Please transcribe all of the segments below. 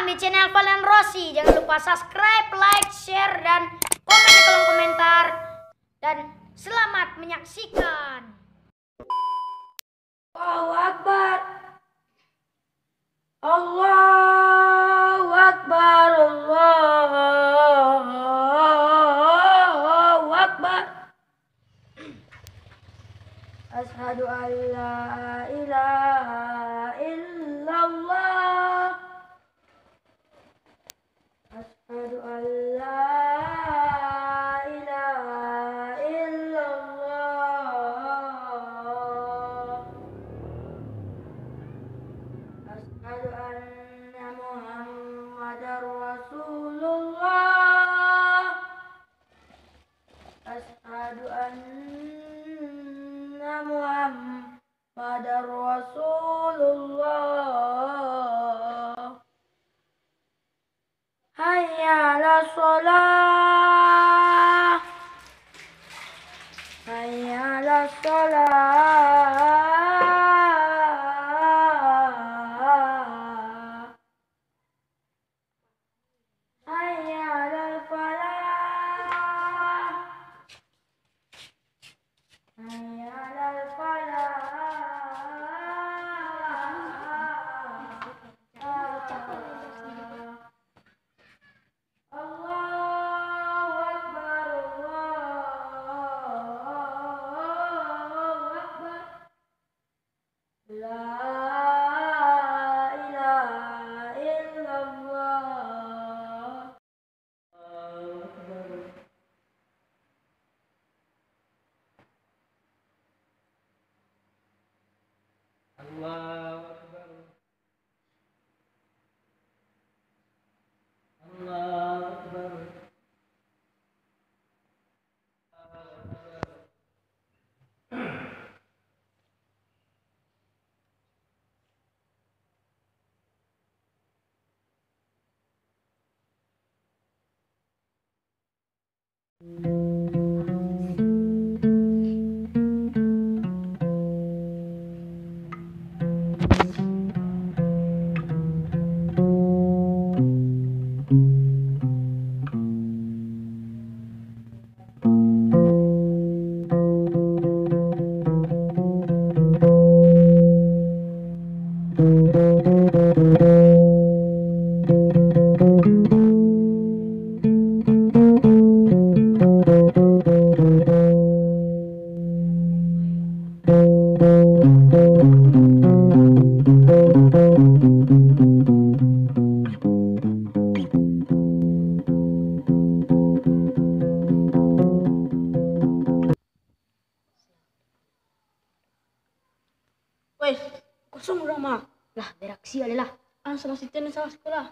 di channel Valen Rossi. Jangan lupa subscribe, like, share, dan komen di kolom komentar. Dan selamat menyaksikan. Allahu Akbar. Allahu Akbar. Allahu Akbar. Asyhadu an la ilaha illallah. Asyhadu an la ilaha illallah. Asyhadu anna Muhammadar Rasulullah. Asyhadu anna Muhammadar Rasulullah. Hayya 'alas shalah. Hayya 'alas shalah. Hayya 'alal falah. Hayya 'alal falah. Allahu Akbar. Allahu Akbar. La ilaha illallah. Allahu Akbar. Allahu Akbar. Weh, kosong rumah. Lah, beraksi adalah. Salah situ ni salah sekolah.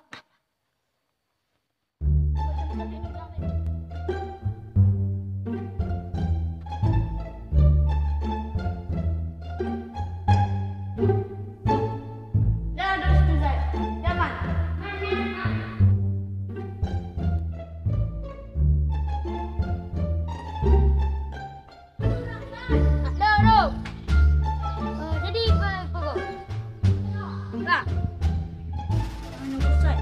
Jadi apa kok? Lah. Mana pusat?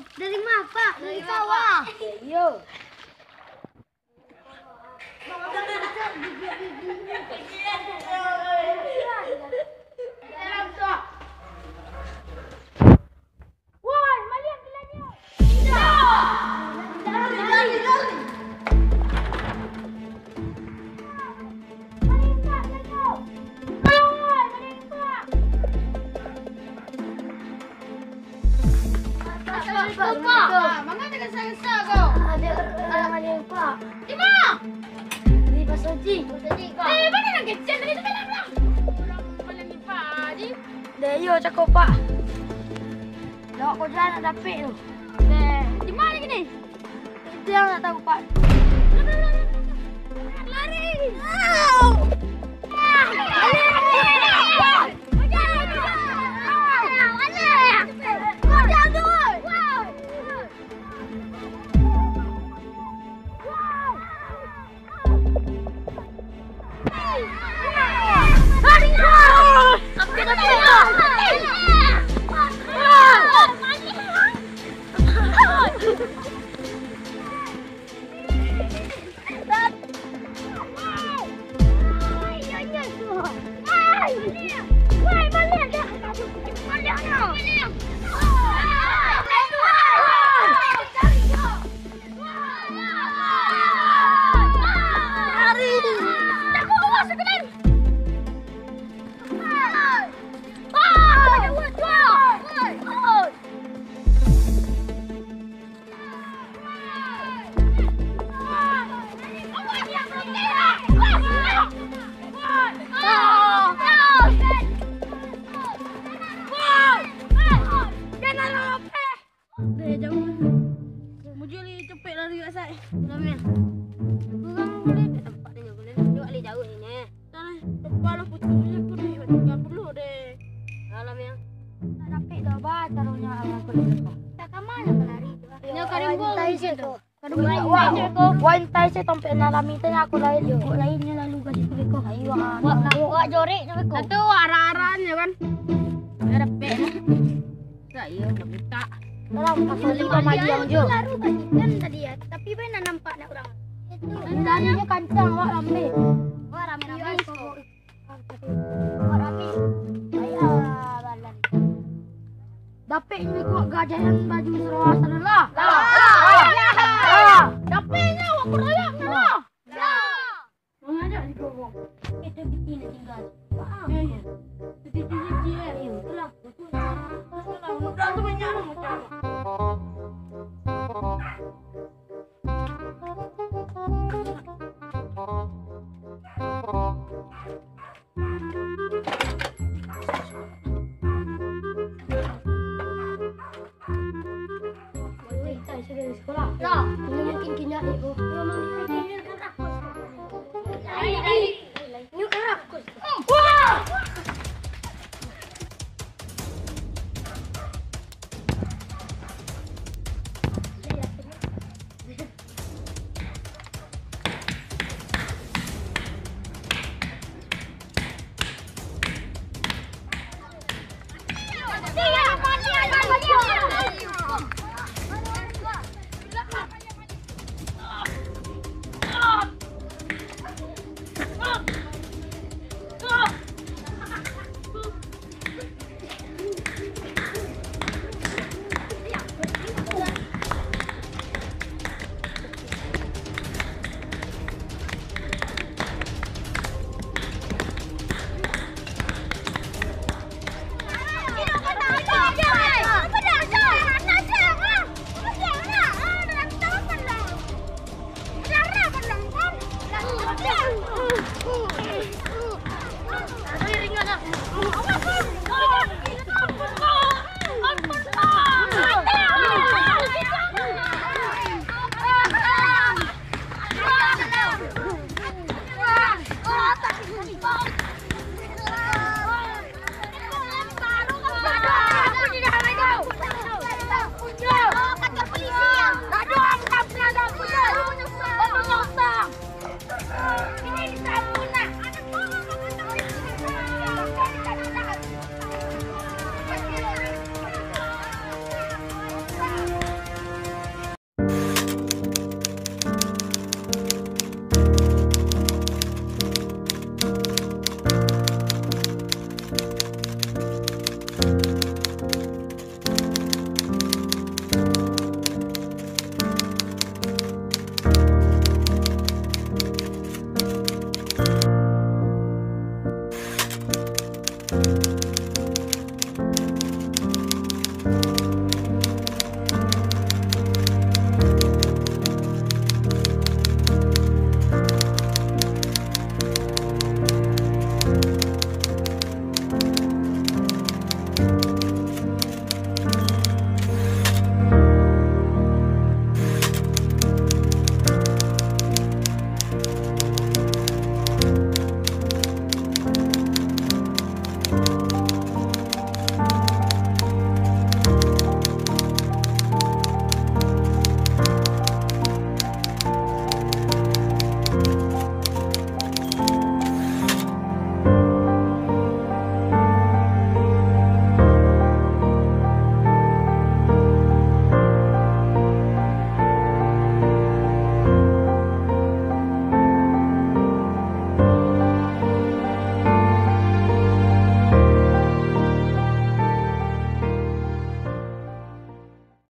Dari mana, Pak? Dari sawah. Yo. Woi, Malian gilanya. Pak, mengapa dengan saya kau? Ada Malian, Pak. Di mana? Di Pasoji. Mana nak kecil tadi tu malam lah. Orang malam ni Pak, di. Deyo cakap, Pak. Lawak kau jalan nak dapet tu. Di mana gini? Itu yang nak tahu, Pak. Lari. Wantai saya tompak nalami tanya aku lain ikut lainnya lalu kasih tu beko. Ayo wak jorek tu beko. Itu arah-arahnya kan. Ada pek. Saya nak minta. Orang pasal lima madiang je. Lalu kasih kan tadi ya. Tapi mana nampak nak orang. Itu tadinya kancang wak lambe. Wak rame-rame. Wak rame. Ayah balan. Dapetnya kau gajahan baju seruah sana lah. Dapetnya wak perayaan lah. Mengajak di kau. Itu bikin tinggal.